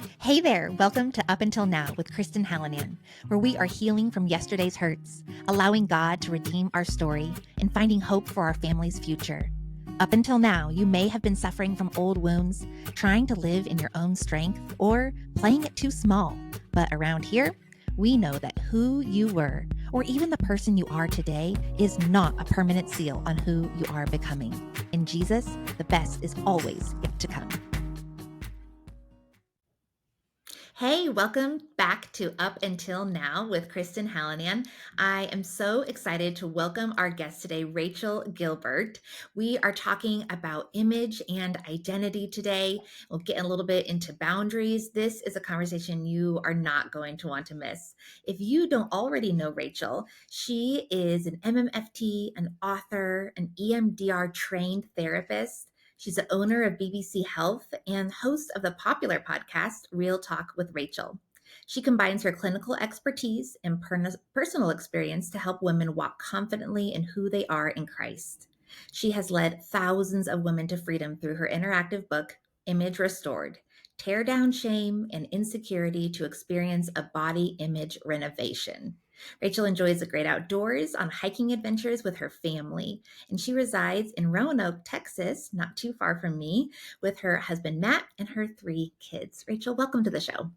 Hey there, welcome to Up Until Now with Kristen, where we are healing from yesterday's hurts, allowing God to redeem our story, and finding hope for our family's future. Up until now, you may have been suffering from old wounds, trying to live in your own strength, or playing it too small. But around here, we know that who you were, or even the person you are today, is not a permanent seal on who you are becoming. In Jesus, the best is always yet to come. Hey, welcome back to Up Until Now with Kristen Hallinan. I am so excited to welcome our guest today, Rachael Gilbert. We are talking about image and identity today. We'll get a little bit into boundaries. This is a conversation you are not going to want to miss. If you don't already know Rachael, she is an MMFT, an author, an EMDR trained therapist. She's the owner of BBC Health and host of the popular podcast, Real Talk with Rachael. She combines her clinical expertise and personal experience to help women walk confidently in who they are in Christ. She has led thousands of women to freedom through her interactive book, Image Restored: Tear Down Shame and Insecurity to Experience a Body Image Renovation. Rachael enjoys the great outdoors on hiking adventures with her family, and she resides in Roanoke, Texas, not too far from me, with her husband, Matt, and her 3 kids. Rachael, welcome to the show.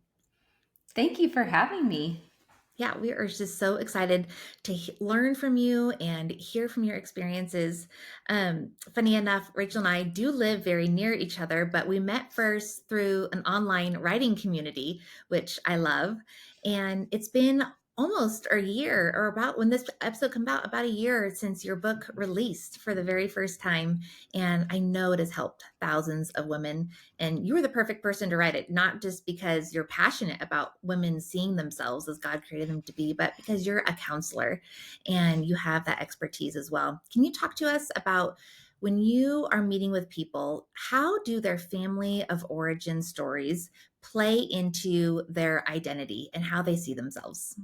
Thank you for having me. Yeah, we are just so excited to learn from you and hear from your experiences. Funny enough, Rachael and I do live very near each other, but we met first through an online writing community, which I love. And it's been almost a year, or about when this episode comes out, about a year since your book released for the very first time. And I know it has helped thousands of women. And you were the perfect person to write it, not just because you're passionate about women seeing themselves as God created them to be, but because you're a counselor and you have that expertise as well. Can you talk to us about when you are meeting with people, how do their family of origin stories play into their identity and how they see themselves?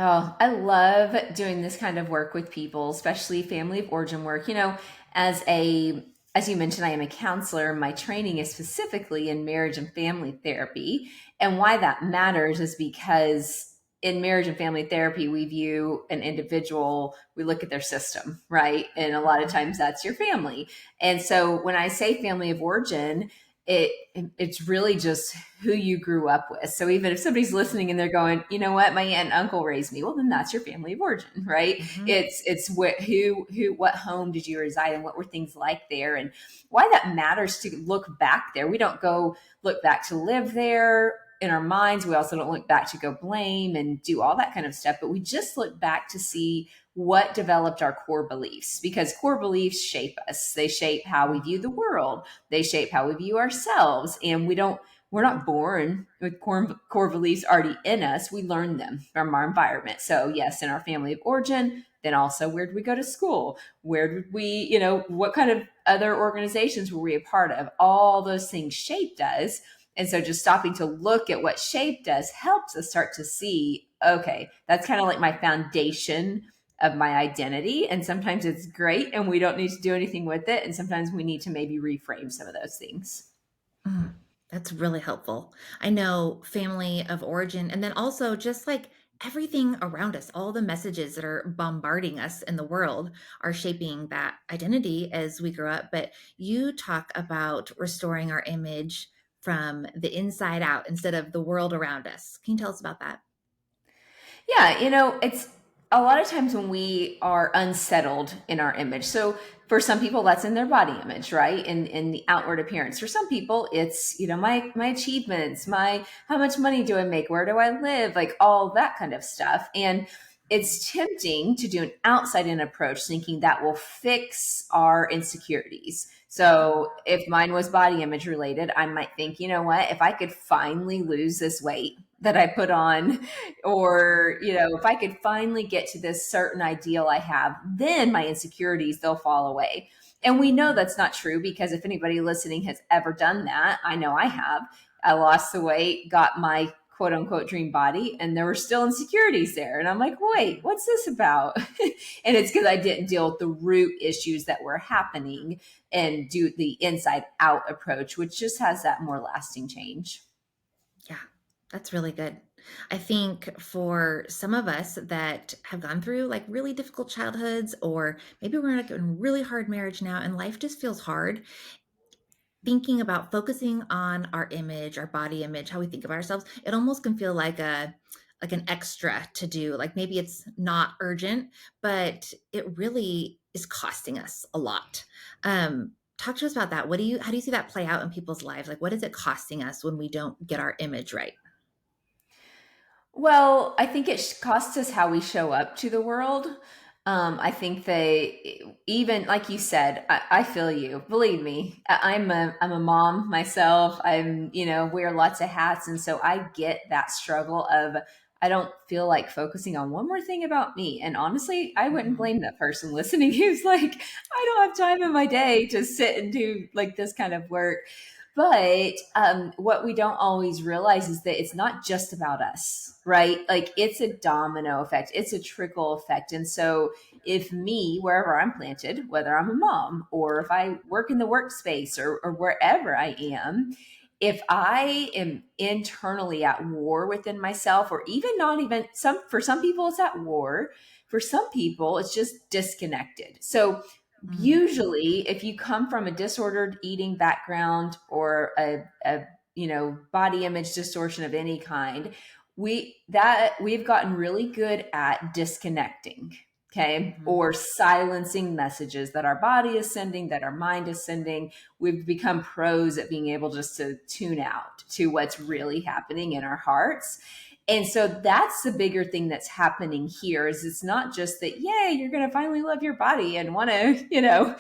Oh, I love doing this kind of work with people, especially family of origin work. As you mentioned, I am a counselor. My training is specifically in marriage and family therapy. And why that matters is because in marriage and family therapy, we view an individual, we look at their system, right? And a lot of times that's your family. And so when I say family of origin, it it's really just who you grew up with. So even if somebody's listening and they're going, you know what, my aunt and uncle raised me, well, then that's your family of origin, right? Mm-hmm. It's what home did you reside in? What were things like there? And why that matters to look back there. We don't go look back to live there in our minds. We also don't look back to go blame and do all that kind of stuff, but we just look back to see what developed our core beliefs, because core beliefs shape us. They shape how we view the world. They shape how we view ourselves. And we're not born with core beliefs already in us. We learn them from our environment. So yes, in our family of origin, then also where did we go to school? Where did we, what kind of other organizations were we a part of? All those things shaped us. And so just stopping to look at what shaped us helps us start to see, okay, that's kind of like my foundation of my identity. And sometimes it's great and we don't need to do anything with it. And sometimes we need to maybe reframe some of those things. That's really helpful. I know family of origin, and then also just like everything around us, all the messages that are bombarding us in the world are shaping that identity as we grow up. But you talk about restoring our image from the inside out instead of the world around us. Can you tell us about that? Yeah, it's a lot of times when we are unsettled in our image. So for some people, that's in their body image, right? In the outward appearance. For some people, it's, my achievements, how much money do I make? Where do I live? Like all that kind of stuff. And it's tempting to do an outside in approach thinking that will fix our insecurities. So if mine was body image related, I might think, you know what, if I could finally lose this weight that I put on, or, if I could finally get to this certain ideal I have, then my insecurities, they'll fall away. And we know that's not true, because if anybody listening has ever done that, I know I have. I lost the weight, got my quote unquote dream body, and there were still insecurities there. And I'm like, wait, what's this about? And it's because I didn't deal with the root issues that were happening and do the inside out approach, which just has that more lasting change. Yeah, that's really good. I think for some of us that have gone through like really difficult childhoods, or maybe we're in a really hard marriage now and life just feels hard, thinking about focusing on our image, our body image, how we think of ourselves, it almost can feel like an extra to do. Like maybe it's not urgent, but it really is costing us a lot. Talk to us about that. How do you see that play out in people's lives? Like what is it costing us when we don't get our image right? Well, I think it costs us how we show up to the world. I think they, even like you said, I feel you. Believe me, I'm a mom myself. Wear lots of hats, and so I get that struggle of I don't feel like focusing on one more thing about me. And honestly, I wouldn't Mhm. blame that person listening who's like, I don't have time in my day to sit and do like this kind of work. But what we don't always realize is that it's not just about us, right? Like it's a domino effect, it's a trickle effect. And so, if me, wherever I'm planted, whether I'm a mom or if I work in the workspace or wherever I am, if I am internally at war within myself, or even not even for some people, it's at war. For some people, it's just disconnected. So Mm, usually if you come from a disordered eating background or a body image distortion of any kind, we've gotten really good at disconnecting, okay, mhm. or silencing messages that our body is sending, that our mind is sending. We've become pros at being able just to tune out to what's really happening in our hearts. And so that's the bigger thing that's happening here is it's not just that, yay, you're going to finally love your body and want to,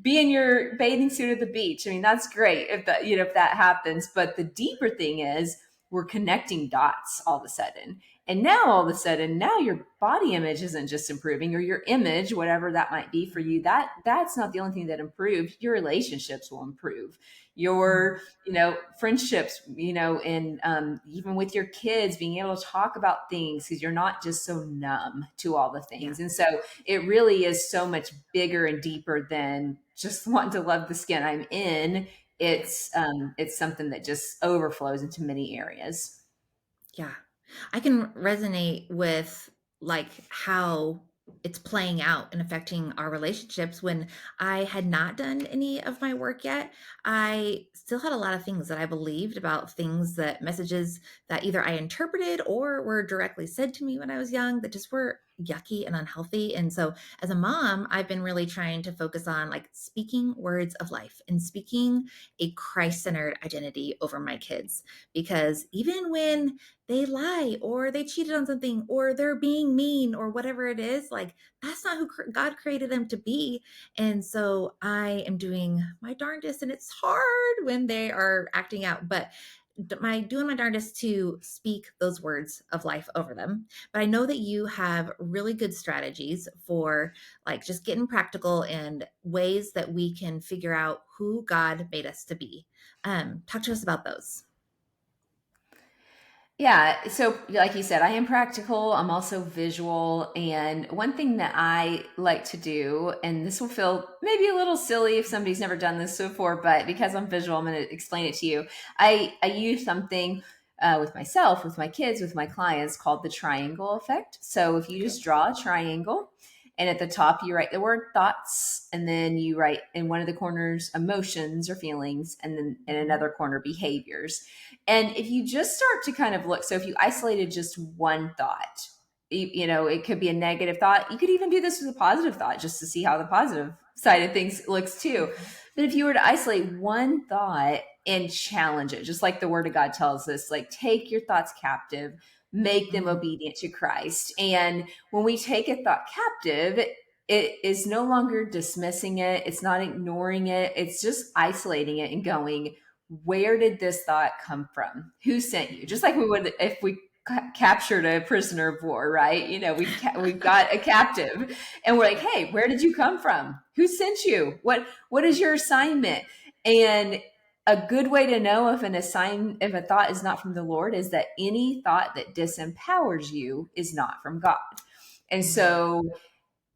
be in your bathing suit at the beach. I mean, that's great if that happens. But the deeper thing is we're connecting dots all of a sudden. And now all of a sudden, now your body image isn't just improving, or your image, whatever that might be for you. That's not the only thing that improves. Your relationships will improve. Your, Mm, friendships, and even with your kids, being able to talk about things because you're not just so numb to all the yeah, things. And so it really is so much bigger and deeper than just wanting to love the skin I'm in. It's something that just overflows into many areas. yeah. I can resonate with like how it's playing out and affecting our relationships. When I had not done any of my work yet, I still had a lot of things that I believed about things, that messages that either I interpreted or were directly said to me when I was young, that just were yucky and unhealthy. And so as a mom, I've been really trying to focus on like speaking words of life and speaking a Christ-centered identity over my kids, because even when they lie or they cheated on something or they're being mean or whatever it is, like that's not who God created them to be. And so I am doing my darndest, and it's hard when they are acting out, but my doing my darndest to speak those words of life over them. But I know that you have really good strategies for like just getting practical and ways that we can figure out who God made us to be. Talk to us about those. Yeah. So, like you said, I am practical. I'm also visual. And one thing that I like to do, and this will feel maybe a little silly if somebody's never done this before, but because I'm visual, I'm going to explain it to you. I use something with myself, with my kids, with my clients called the triangle effect. So, if you Okay. just draw a triangle, and at the top, you write the word thoughts, and then you write in one of the corners emotions or feelings, and then in Mhm. another corner behaviors. And if you just start to kind of look, so if you isolated just one thought, it could be a negative thought. You could even do this with a positive thought just to see how the positive side of things looks too. Okay. But if you were to isolate one thought and challenge it, just like the word of God tells us, like take your thoughts captive, make them Mm, obedient to Christ. And when we take a thought captive, it is no longer dismissing it, it's not ignoring it, it's just isolating it and going, where did this thought come from? Who sent you? Just like we would if we captured a prisoner of war, right? We've got a captive, and we're like, hey, where did you come from? Who sent you? What is your assignment? And a good way to know if a thought is not from the Lord is that any thought that disempowers you is not from God. And Mm, so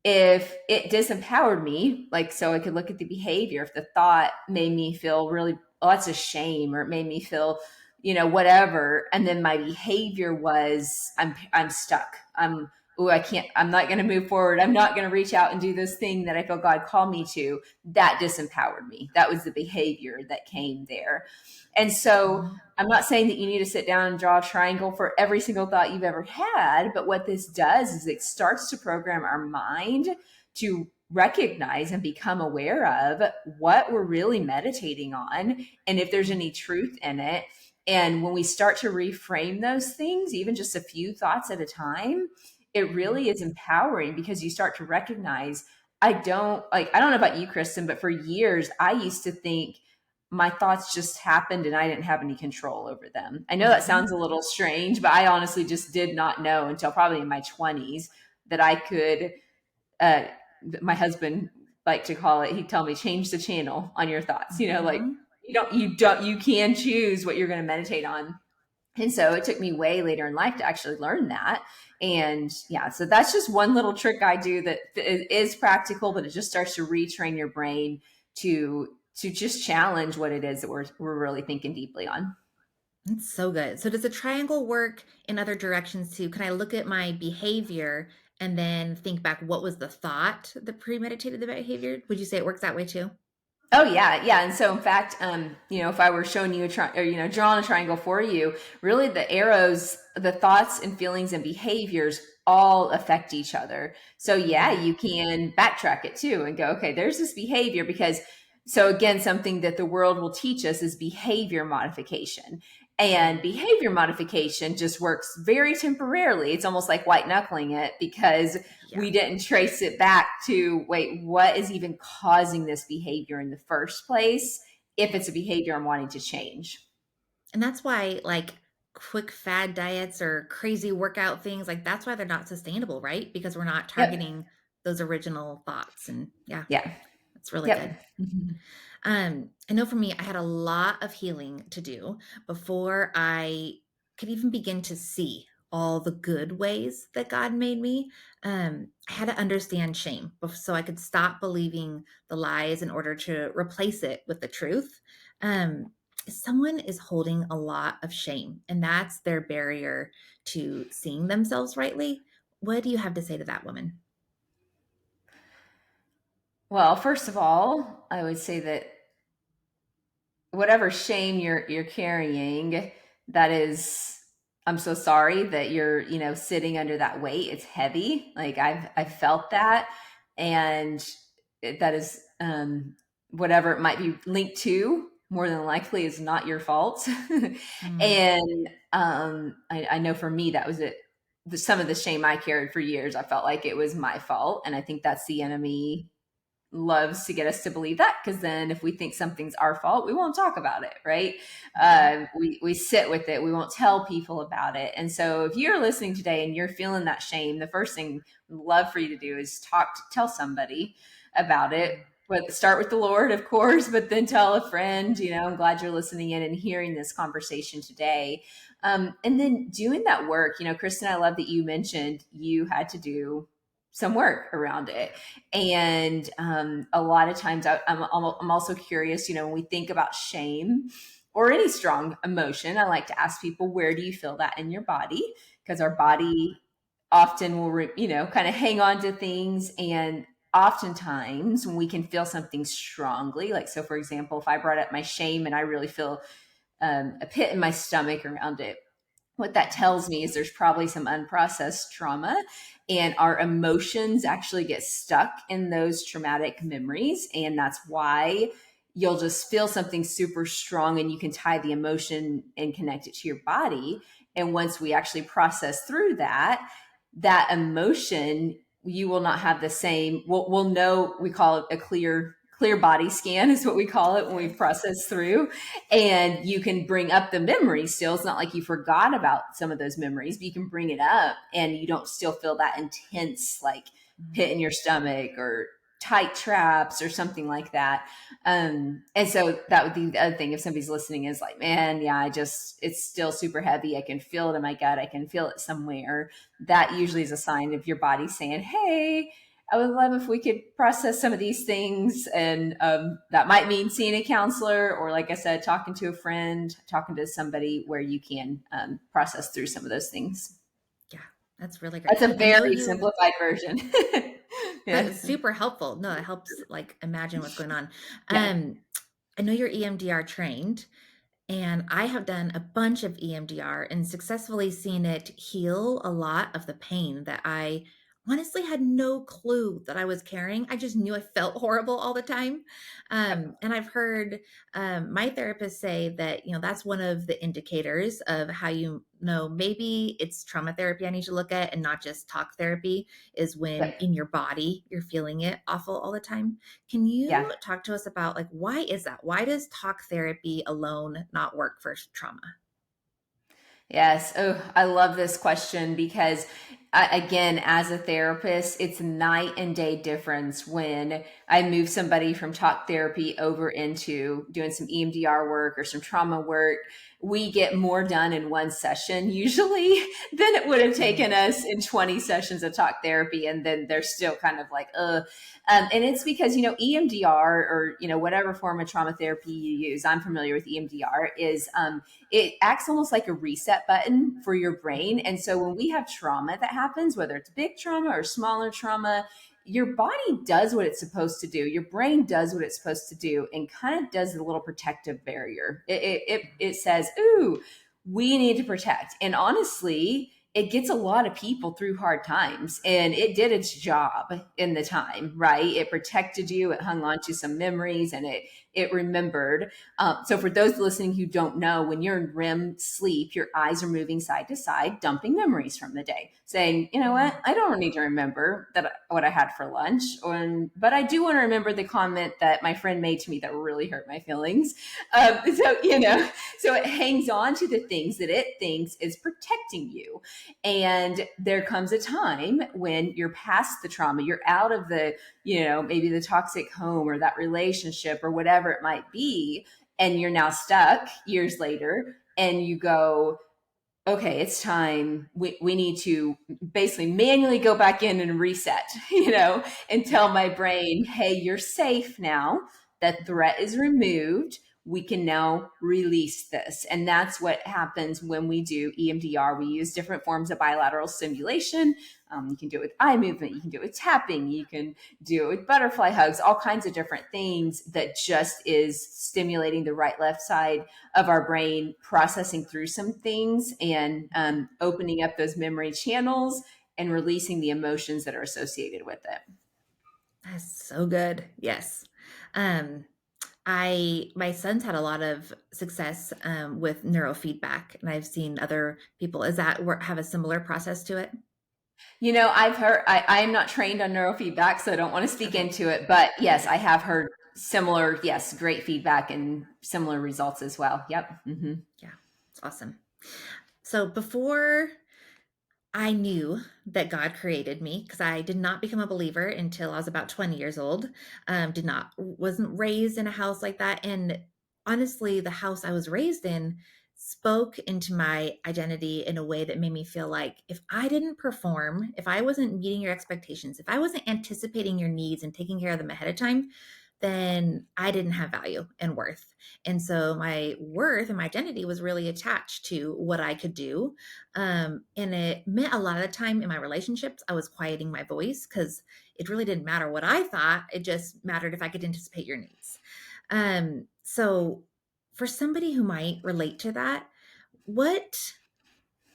if it disempowered me, like, so I could look at the behavior, if the thought made me feel really, oh, that's a shame, or it made me feel, whatever. And then my behavior was, I'm stuck. I can't, I'm not going to move forward. I'm not going to reach out and do this thing that I feel God called me to. That disempowered me. That was the behavior that came there. And so mhm, I'm not saying that you need to sit down and draw a triangle for every single thought you've ever had, but what this does is it starts to program our mind to recognize and become aware of what we're really meditating on and if there's mm, any truth in it. And when we start to reframe those things, even just a few thoughts at a time, it mhm, really is empowering because you start to recognize I don't know about you, Kristen, but for years I used to think my thoughts just happened and I didn't have any control over them. I know that mhm, sounds a little strange, but I honestly just did not know until probably in my 20s that I could, uh, my husband liked to call it, he'd tell me, change the channel on your thoughts, like mhm. you can choose what you're going to meditate on. And so it took me way later in life to actually learn that. And yeah, so that's just one little trick I do that is practical, but it just starts to retrain your brain to just challenge what it is that we're really thinking deeply on. That's so good. So does the triangle work in other directions too? Can I look at my behavior and then think back what was the thought that premeditated the behavior? Would you say it works that way too? Oh yeah, yeah. And so in fact, if I were showing you or drawing a triangle for you, really the arrows, the thoughts and feelings and behaviors all affect each other. So yeah, Mhm, you can backtrack it too and go, okay, there's this behavior because so again, something that the world will teach us is behavior modification. And mm, behavior modification just works very temporarily. It's almost like white knuckling it because yeah. we didn't trace it back to wait, what is even causing this behavior in the first place if it's a behavior I'm wanting to change. And that's why like quick fad diets or crazy workout things, like that's why they're not sustainable, right? Because we're not Yep. targeting those original thoughts. And yeah, Yeah. that's really good. Yep. Mhm. I know for me, I had a lot of healing to do before I could even begin to see all the good ways that God made me. I had to understand shame so I could stop believing the lies in order to replace it with the truth. Um, Someone is holding a lot of shame, and that's their barrier to seeing themselves rightly. What do you have to say to that woman? Well, first of all, I would say that whatever shame you're carrying, that is, I'm so sorry that you're, sitting under that weight. It's heavy. Like I've felt that. And that is, whatever it might be linked to, more than likely is not your fault. Mm, And I know for me that was it. Some of the shame I carried for years, I felt like it was my fault, and I think that's the enemy loves to get us to believe that, because then if we think something's our fault, we won't talk about it, right? mhm, We sit with it, we won't tell people about it. And so if you're listening today and you're feeling that shame, the first thing I'd love for you to do is tell somebody about it. mm, But start with the Lord, of course, but then tell a friend. I'm glad you're listening in and hearing this conversation today. And then doing that work, Kristen, I love that you mentioned you had to do some work around it. And a lot of times I'm also curious, when we think about shame or any strong emotion, I like to ask people, where do you feel that in your body? Because our body often will, kind of hang on to things. And oftentimes when we can feel something strongly, like, so for example, if I brought up my shame and I really feel a pit in my stomach around it, what that mhm, tells me is there's probably some unprocessed trauma, and our emotions actually get stuck in those traumatic memories. And that's why you'll just feel something super strong and you can tie the emotion and connect it to your body. And once we actually process through that emotion, you will not have the same, we'll know, we call it a clear body scan is what we call it when we okay. process through. And you can bring up the memory still. It's not like you forgot about some of those memories, but you can bring it up and you don't still feel that intense, like, Mhm, pit in your stomach or tight traps or something like that. And so that would be the other thing. If somebody's listening is like, man, yeah, it's still super heavy. I can feel it in my gut. I can feel it somewhere. That usually is a sign of your body saying, hey, I would love if we could process some of these things. And that might mean seeing a counselor, or like I said, talking to a friend, talking to somebody where you can process through some of those things. Yeah, that's really great. That's a I know very you simplified version. But Yeah. it's super helpful. No, it helps like imagine what's going on. Yeah. Um, I know you're EMDR trained, and I have done a bunch of EMDR and successfully seen it heal a lot of the pain that I honestly had no clue that I was carrying. I just knew I felt horrible all the time. And I've heard my therapist say that, that's one of the indicators of how you know maybe it's trauma therapy I need to look at and not just talk therapy, is when Yep. in your body you're feeling it awful all the time. Can you Yeah. talk to us about like why is that? Why does talk therapy alone not work for trauma? Yes. Oh, I love this question because, again, as a therapist, it's night and day difference when I move somebody from talk therapy over into doing some EMDR work or some trauma work. We get more done in one session usually than it would have taken Mm, us in 20 sessions of talk therapy. And then they're still kind of like, and it's because, EMDR, or, whatever form of trauma therapy you use, I'm familiar with EMDR, is it acts almost like a reset button for your brain. mhm, And so when we have trauma that happens, whether it's big trauma or smaller trauma, your body does what it's supposed to do. Your brain does what it's supposed to do and kind of does a little protective barrier. It says, ooh, we need to protect. And honestly, it gets a lot of people through hard times, and it did its job in the time, right? It protected you, it hung on to some memories, and it remembered. So for those listening who don't know, when you're in REM sleep, your eyes are moving side to side, dumping memories from the day, saying, you know what, mm, I don't need to remember that what I had for lunch, but I do want to remember the comment that my friend made to me that really hurt my feelings. So it hangs on to the things that it thinks is protecting you. And there comes a time when you're past the trauma, you're out of the, maybe the toxic home or that relationship or whatever it might be, and you're now stuck years later, and you go, okay, it's time. We need to basically manually go back in and reset, and yeah. tell my brain, hey, you're safe now. That threat is removed. We can now release this. And that's what happens when we do EMDR. We use different forms of bilateral stimulation. You can do it with eye movement. You can do it with tapping. You can do it with butterfly hugs, all kinds of different things that just is stimulating the right left side of our brain, processing through some things, and opening up those memory channels and releasing the emotions that are associated with it. That's so good. Yes. Um, my son's had a lot of success with neurofeedback, and I've seen other people. Is that have a similar process to it? I've heard, I'm not trained on neurofeedback, so I don't want to speak Okay. into it, but yes, Yeah. I have heard similar, yes, great feedback and similar results as well. Yep. Hmm. Yeah. It's awesome. So before I knew that God created me, because I did not become a believer until I was about 20 years old. Did not wasn't raised in a house like that, and honestly, the house I was raised in spoke into my identity in a way that made me feel like if I didn't perform, if I wasn't meeting your expectations, if I wasn't anticipating your needs and taking care of them ahead of time, then I didn't have value and worth. And so my worth and my identity was really attached to what I could do, and it meant a lot of the time in my relationships, I was quieting my voice because it really didn't matter what I thought. It just mattered if I could anticipate your needs. So for somebody who might relate to that, what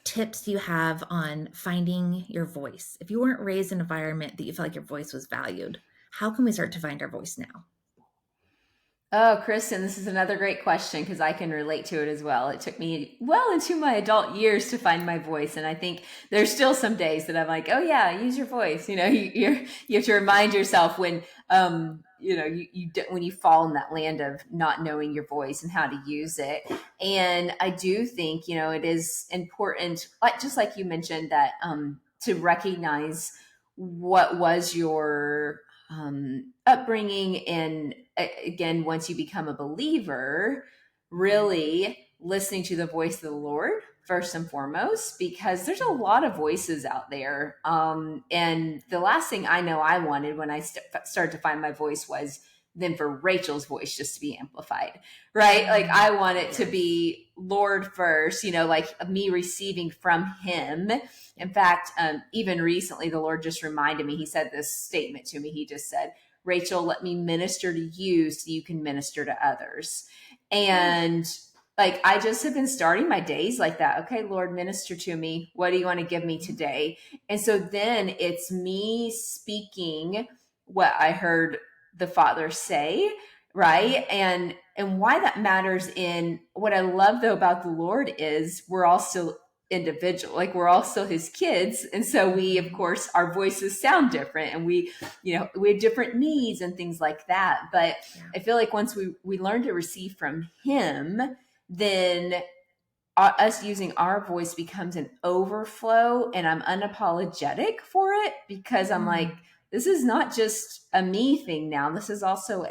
tips do you have on finding your voice? If you weren't raised in an environment that you felt like your voice was valued, how can we start to find our voice now? Oh, Kristen, this is another great question because I can relate to it as well. It took me well into my adult years to find my voice. And I think there's still some days that I'm like, oh, yeah, use your voice. You have to remind yourself when, when you fall in that land of not knowing your voice and how to use it. And I do think, it is important, like, just like you mentioned, that to recognize what was your upbringing. And again, once you become a believer, really listening to the voice of the Lord first and foremost, because there's a lot of voices out there. And the last thing I know I wanted when I started to find my voice was then for Rachel's voice just to be amplified, right? Like I want it to Yes. be Lord first, like me receiving from him. In fact, even recently, the Lord just reminded me, he said this statement to me. He just said, Rachel, let me minister to you so you can minister to others. Ooh. And like, I just have been starting my days like that. Okay, Lord, minister to me. What do you want to give me today? And so then it's me speaking what I heard the Father say, right? And why that matters, in what I love though about the Lord is we're all still individual, like we're all still his kids. And so we, of Mhm. course, our voices sound different, and we have different needs and things like that. But Yeah. I feel like once we learn to receive from him, then us using our voice becomes an overflow, and I'm unapologetic for it, because I'm like, Mm. this is not just a me thing now. This is also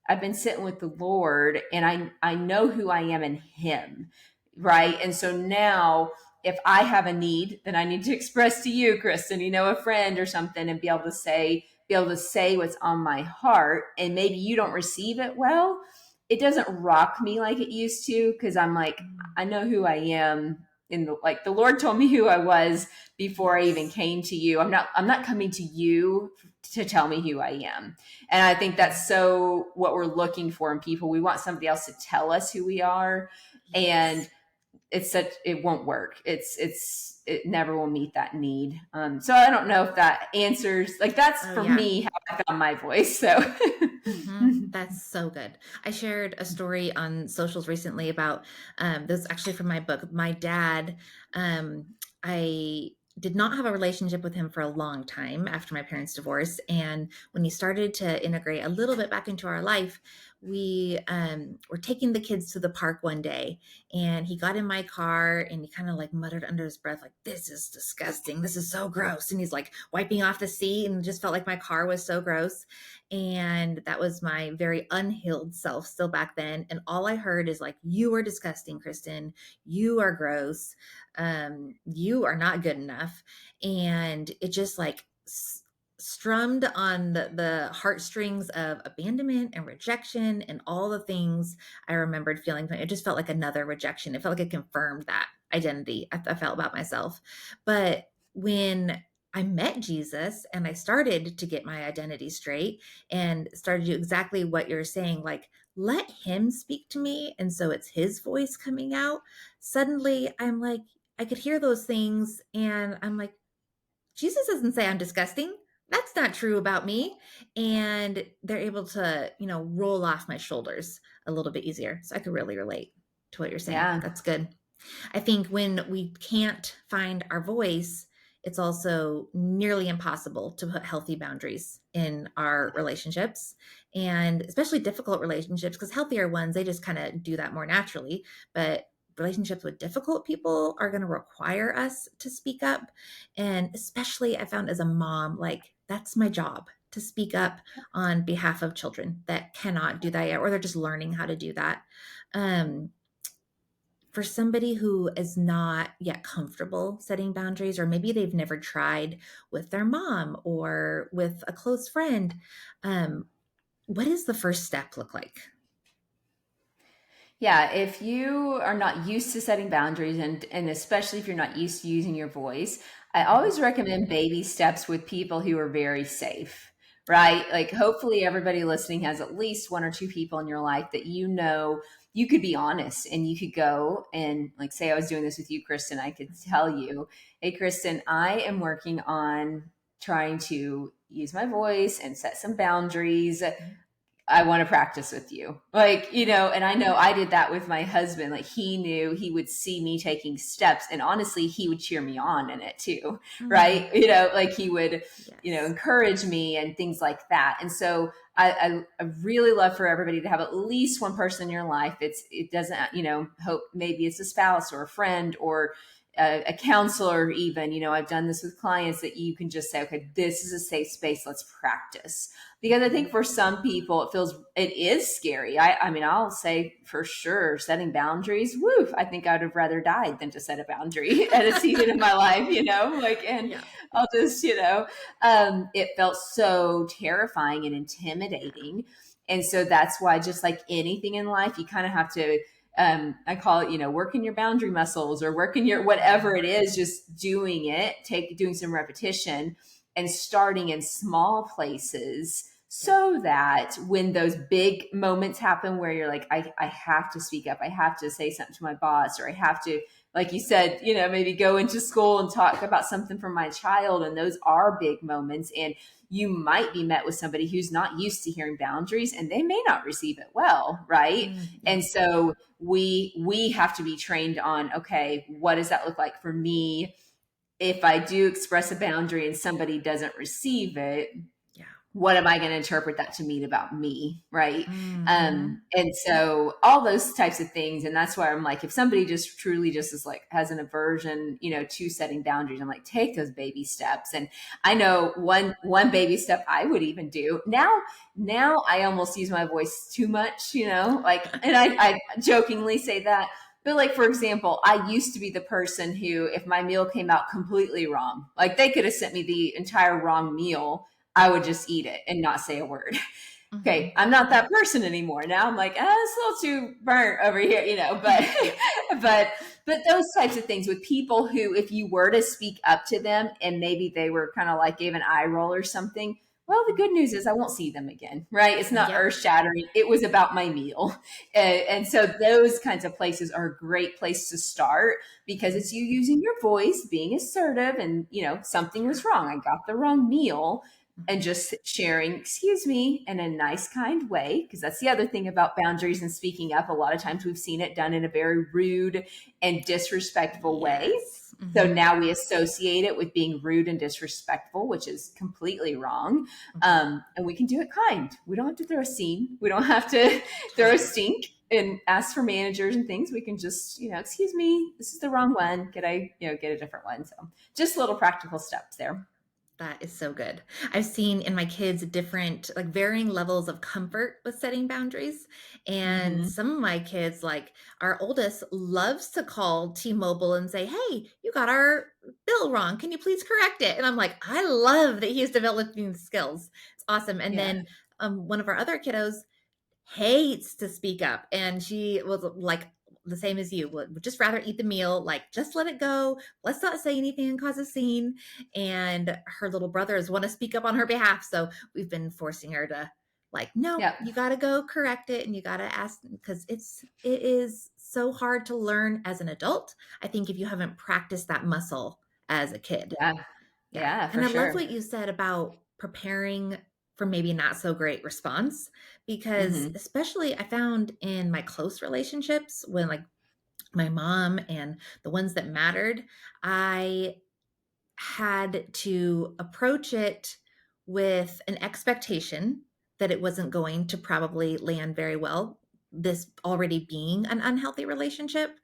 I've been sitting with the Lord, and I know who I am in him, right? And so now if I have a need that I need to express to you, Kristen, a friend or something, and be able to say what's on my heart, and maybe you don't receive it well, it doesn't rock me like it used to, because I'm like, Mm. I know who I am. Like the Lord told me who I was before I even Yes. came to you. I'm not coming to you to tell me who I am. And I think Yeah. that's so what we're looking for in people. We want somebody else to tell us who we are. And Yes. it won't work. It never will meet that need. So I don't know if that answers, like, that's Oh, for yeah. me how I found my voice. So That's so good. I shared a story on socials recently about this was actually from my book. My dad, I did not have a relationship with him for a long time after my parents' divorce. And when he started to integrate a little bit back into our life, we were taking the kids to the park one day, and he got in my car and he kind of like muttered under his breath, like, "This is disgusting. This is so gross." And he's like wiping off the seat, and just felt like my car was so gross. And that was my very unhealed self still back then. And all I heard is like, "You are disgusting, Kristen. You are gross. You are not good enough." And it just like strummed on the heartstrings of abandonment and rejection and all the things I remembered feeling. It just felt like another rejection. It felt like it confirmed that identity I felt about myself. But when I met Jesus and I started to get my identity straight and started to do exactly what you're saying, like, let him speak to me. And so it's his voice coming out. Suddenly I'm like, I could hear those things. And I'm like, Jesus doesn't say I'm disgusting. That's not true about me. And they're able to, roll off my shoulders a little bit easier. So I could really relate to what you're saying. yeah. That's good. I think when we can't find our voice, it's also nearly impossible to put healthy boundaries in our relationships, and especially difficult relationships, because healthier ones, they just kind of do that more naturally. But relationships with difficult people are going to require us to speak up. And especially I found as a mom, like that's my job to speak up on behalf of children that cannot do that yet, or they're just learning how to do that. Um, for somebody who is not yet comfortable setting boundaries, or maybe they've never tried with their mom or with a close friend, um, what does the first step look like? Yeah, if you are not used to setting boundaries, and especially if you're not used to using your voice, I Mhm. always recommend baby steps with people who are very safe, right? Like hopefully everybody listening has at least one or two people in your life that you could be honest, and you could go and, like, say I was doing this with you, Kristen, I could tell you, "Hey Kristen, I am working on trying to use my voice and set some boundaries. Mhm. I want to practice with you." Like, Yeah. and I know I did that with my husband. Like, he knew he would see me taking steps, and honestly, he would cheer me on in it too. Right. Mm. Like he would, Yes. encourage me and things like that. And so I really love for everybody to have at least one person in your life. It doesn't, hope maybe it's a spouse or a friend, or a counselor, even, I've done this with clients, that you can just say, okay, this is a safe space. Let's practice. Because I think Mhm. for some people, it is scary. I mean, I'll say for sure, setting boundaries, woo, I think I'd have rather died than to set a boundary at a season in my life, and Yeah. I'll just, it felt so terrifying and intimidating. And so that's why, just like anything in life, you kind of have to, I call it, working your boundary muscles, or working your whatever Mhm. it is, just doing some repetition and starting in small places, Yep. so that when those big moments happen where you're like, I have to speak up, I have to say something to my boss, or I have to, like you said, maybe go into school and talk about something for my child. And those are big moments. And you might be met with somebody who's not used to hearing boundaries, and they may not receive it well, right? Yeah. And so we have to be trained on, okay, what does that look like for me if I do express a boundary and somebody doesn't receive it? Yeah. What am I going to interpret that to mean about me? Right. Mhm. And so all those types of things. And that's why I'm like, if somebody just truly just is like, has an aversion, to setting boundaries, I'm like, take those baby steps. And I know one baby step I would even do now, I almost use my voice too much, like, and I jokingly say that. But like, for example, I used to be the person who, if my meal came out completely wrong, like they could have sent me the entire wrong meal, I would just eat it and not say a word. Okay, Mhm. I'm not that person anymore. Now I'm like, it's a little too burnt over here, but Yeah. but but those types of things with people who, if you were to speak up to them and maybe they were kind of like, gave an eye roll or something, well, the good news is I won't see them again, right? It's not Yep. earth shattering. It was about my meal. And so those kinds of places are a great place to start, because it's you using your voice, being assertive, and, something Yeah. was wrong. I got the wrong meal, and Mhm. just sharing, excuse me, in a nice, kind way. Because that's the other thing about boundaries and speaking up. A lot of times we've seen it done in a very rude and disrespectful way. Yes. So Mhm. now we associate it with being rude and disrespectful, which is completely wrong. Mhm. And we can do it kind. We don't have to throw a scene. We don't have to throw a Totally. stink and ask for managers and things. We can just, excuse me, this is the wrong one. Could I, get a different one? So just little practical steps there. That is so good. I've seen in my kids different, like varying levels of comfort with setting boundaries. And Hmm. some of my kids, like our oldest, loves to call T-Mobile and say, "Hey, you got our bill wrong. Can you please correct it?" And I'm like, I love that he's developing skills. It's awesome. And Yeah. then one of our other kiddos hates to speak up, and she was like the same as you, would just rather eat the meal, like, just let it go, let's not say anything and cause a scene. And her little brothers want to speak up on her behalf, so we've been forcing her to, like, no, Yeah. you got to go correct it, and you got to ask, because it is so hard to learn as an adult, I think, if you haven't practiced that muscle as a kid. Yeah. Yeah, Yeah, and for I love sure. what you said about preparing for maybe not so great response, because Hmm. especially I found in my close relationships, when, like, my mom and the ones that mattered, I had to approach it with an expectation that it wasn't going to probably land very well, this already being an unhealthy relationship,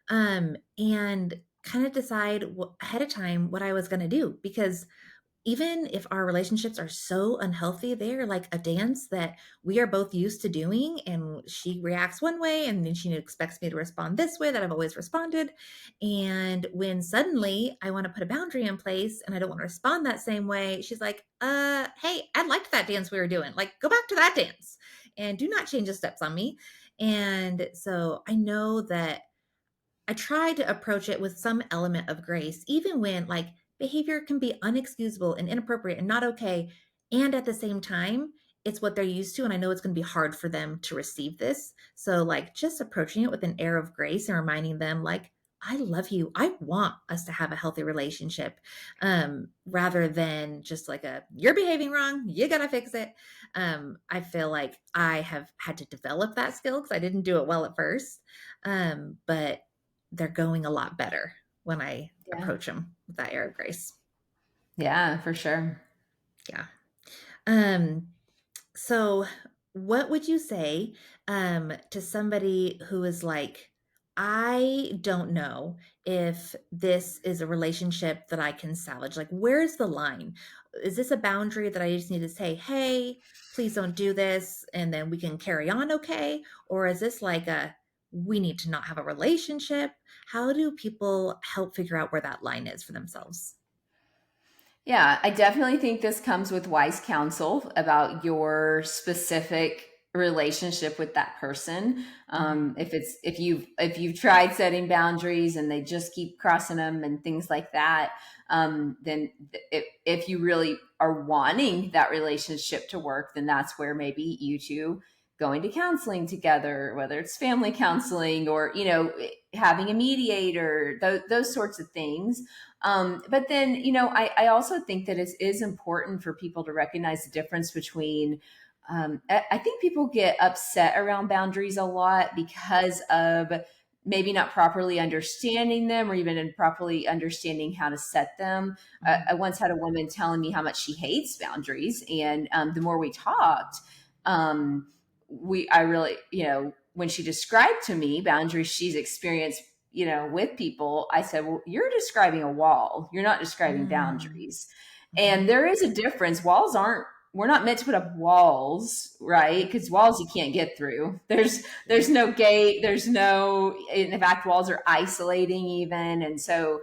and kind of decide ahead of time what I was going to do, because even if our relationships are so unhealthy, they're like a dance that we are both used to doing. And she reacts one way, and then she expects me to respond this way that I've always responded. And when suddenly I want to put a boundary in place and I don't want to respond that same way, she's like, hey, I liked that dance we were doing. Like, go back to that dance and do not change the steps on me. And so I know that I try to approach it with some element of grace, even when, like, behavior can be unexcusable and inappropriate and not okay. And at the same time, it's what they're used to. And I know it's going to be hard for them to receive this. So, like, just approaching it with an air of grace and reminding them, like, I love you. I want us to have a healthy relationship, rather than just like you're behaving wrong. You got to fix it. I feel like I have had to develop that skill because I didn't do it well at first. But they're going a lot better when I Yeah. approach them with that air of grace. Yeah, for sure. Yeah. Um, so what would you say to somebody who is like, I don't know if this is a relationship that I can salvage. Like, where's the line? Is this a boundary that I just need to say, hey, please don't do this, and then we can carry on okay? Or is this like a, we need to not have a relationship? How do people help figure out where that line is for themselves? Yeah, I definitely think this comes with wise counsel about your specific relationship with that person. Mhm. If you've tried setting boundaries and they just keep crossing them and things like that, then if you really are wanting that relationship to work, then that's where maybe you two going to counseling together, whether it's family counseling or having a mediator, those sorts of things. But then, I also think that it is important for people to recognize the difference between. I think people get upset around boundaries a lot because of maybe not properly understanding them or even improperly understanding how to set them. I Mhm. once had a woman telling me how much she hates boundaries, and the more we talked, I really, when she described to me boundaries she's experienced with people, I said, well, you're describing a wall. You're not describing Mm. boundaries. And Mhm. there is a difference. We're not meant to put up walls, right? Yep. Because walls you can't get through. There's Yep. no gate. There's no, in fact, walls are isolating even. And so,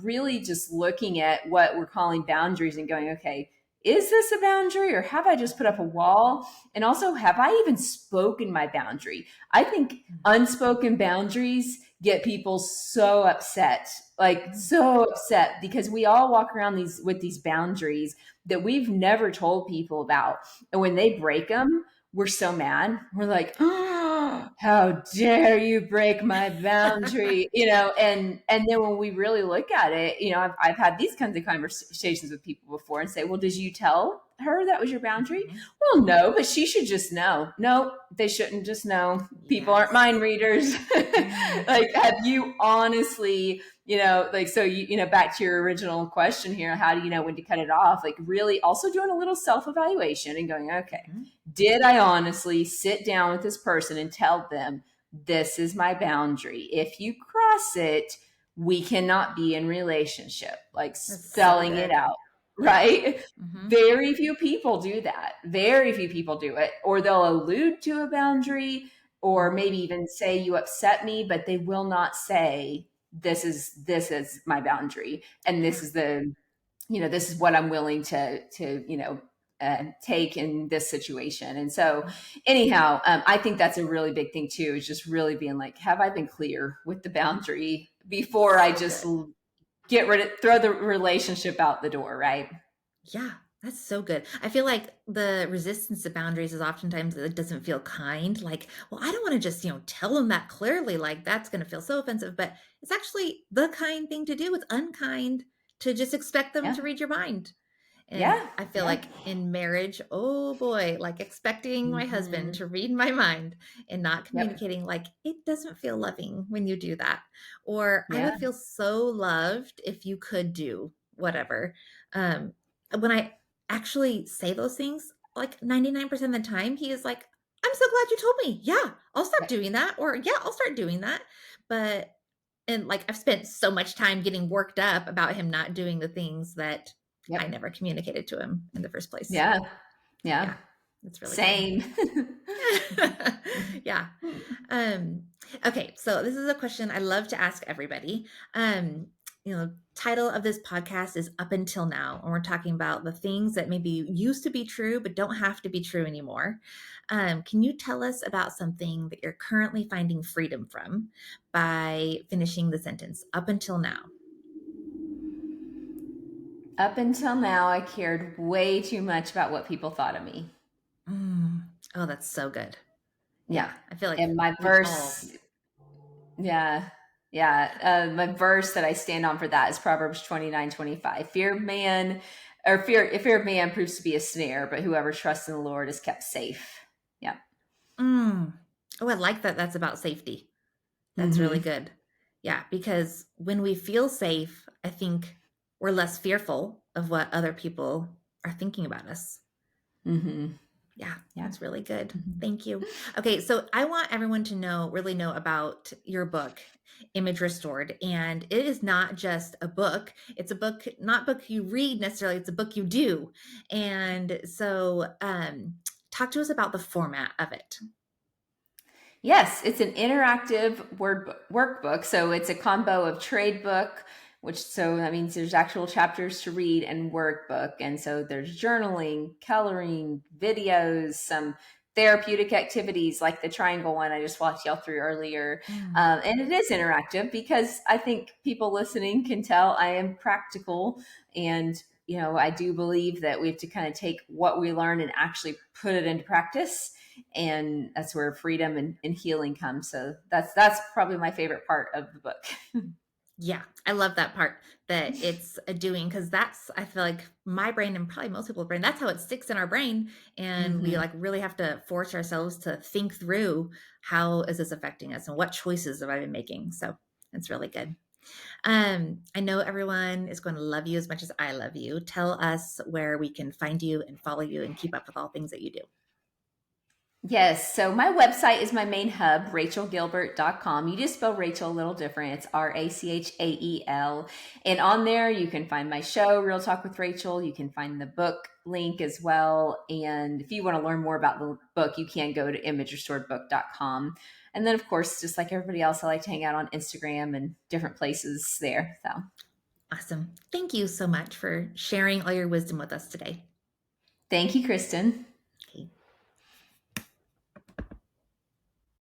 really just looking at what we're calling boundaries and going, okay, is this a boundary or have I just put up a Mhm. wall? And also, have I even spoken my boundary? I think Mhm. unspoken boundaries get people so upset, like Mm. so upset, because we all walk around these boundaries that we've never told people about. And when they break them, we're so mad. We're like, oh, how dare you break my boundary? And then when we really look at it, I've had these kinds of conversations with people before and say, well, did you tell her that was your boundary? Mhm. Well, no, but she should just know. No, they shouldn't just know. People aren't Yes. mind readers. Mm. Like, have you honestly, like, so back to your original question here, how do you know when to cut it off? Like, really also doing a little self evaluation and going, okay, Mhm. did I honestly sit down with this person and tell them this is my boundary? If you cross it, we cannot be in relationship, like That's so spelling it good. out, Yeah. right? Mhm. Very few people do that. Very few people do it. Or they'll allude to a boundary or Mhm. maybe even say you upset me, but they will not say this is my boundary and Yeah. this is what I'm willing to take in this situation. And so, Mhm. anyhow, I think that's a really big thing too. Is just really being like, have I been clear with the boundary before I So just good. throw the relationship out the door, right? Yeah, that's so good. I feel like the resistance to boundaries is oftentimes that it doesn't feel kind. Like, well, I don't want to just, tell them that clearly. Like, that's going to feel so offensive. But it's actually the kind thing to do. It's unkind to just expect them Yeah, to read your mind. And yeah, I feel yeah. like in marriage, oh boy, like expecting my husband Hmm. to read my mind and not Yep. communicating, like it doesn't feel loving when you do that. Or I Yeah. would feel so loved if you could do whatever. Um, when I actually say those things, like 99% of the time, he is like, I'm so glad you told me. Yeah, I'll stop Yep. doing that. Or yeah, I'll start doing that. But, and like I've spent so much time getting worked up about him not doing the things that I Yep. never communicated to him in the first place. Yeah. Yeah. Yeah, it's really good. Same. Yeah. Um, okay, so this is a question I love to ask everybody. Title of this podcast is Up Until Now, and we're talking about the things that maybe used to be true but don't have to be true anymore. Can you tell us about something that you're currently finding freedom from by finishing the sentence, up until now? Up until now, I cared way too much about what people thought of me. Mm. Oh, that's so good. Yeah. Yeah, I feel like And my we all. verse, yeah, yeah. My verse that I stand on for that is Proverbs 29:25. Fear of man proves to be a snare, but whoever trusts in the Lord is kept safe. Yeah. Mm. Oh, I like that. That's about safety. That's really Mm-hmm. good. Yeah, because when we feel safe, I think we're less fearful of what other people are thinking about us. Mm-hmm. Yeah, Yeah. that's really good. Mhm. Thank you. Okay, so I want everyone to really know about your book, Image Restored. And it is not just a book. It's a book, not book you read necessarily, it's a book you do. And so talk to us about the format of it. Yes, it's an interactive workbook. So it's a combo of trade book, which so that means there's actual chapters to read and workbook. And so there's journaling, coloring, videos, some therapeutic activities like the triangle one I just walked y'all through earlier. Mm, And it is interactive because I think people listening can tell I am practical, and I do believe that we have to kind of take what we learn and actually put it into practice, and that's where freedom and healing comes. So that's probably my favorite part of the book. yeah, I love that part that it's a doing because that's, I feel like my brain and probably most people's brain, that's how it sticks in our brain. And we Hmm. like really have to force ourselves to think through how is this affecting us and what choices have I been making. So it's really good. I know everyone is going to love you as much as I love you. Tell us where we can find you and follow you and keep up with all things that you do. Yes. So my website is my main hub, rachelgilbert.com. You just spell Rachel a little different. It's Rachael. And on there, you can find my show, Real Talk with Rachel. You can find the book link as well. And if you want to learn more about the book, you can go to imagerestoredbook.com. And then, of course, just like everybody else, I like to hang out on Instagram and different places there. So Awesome. Thank you so much for sharing all your wisdom with us today. thank you, Kristen.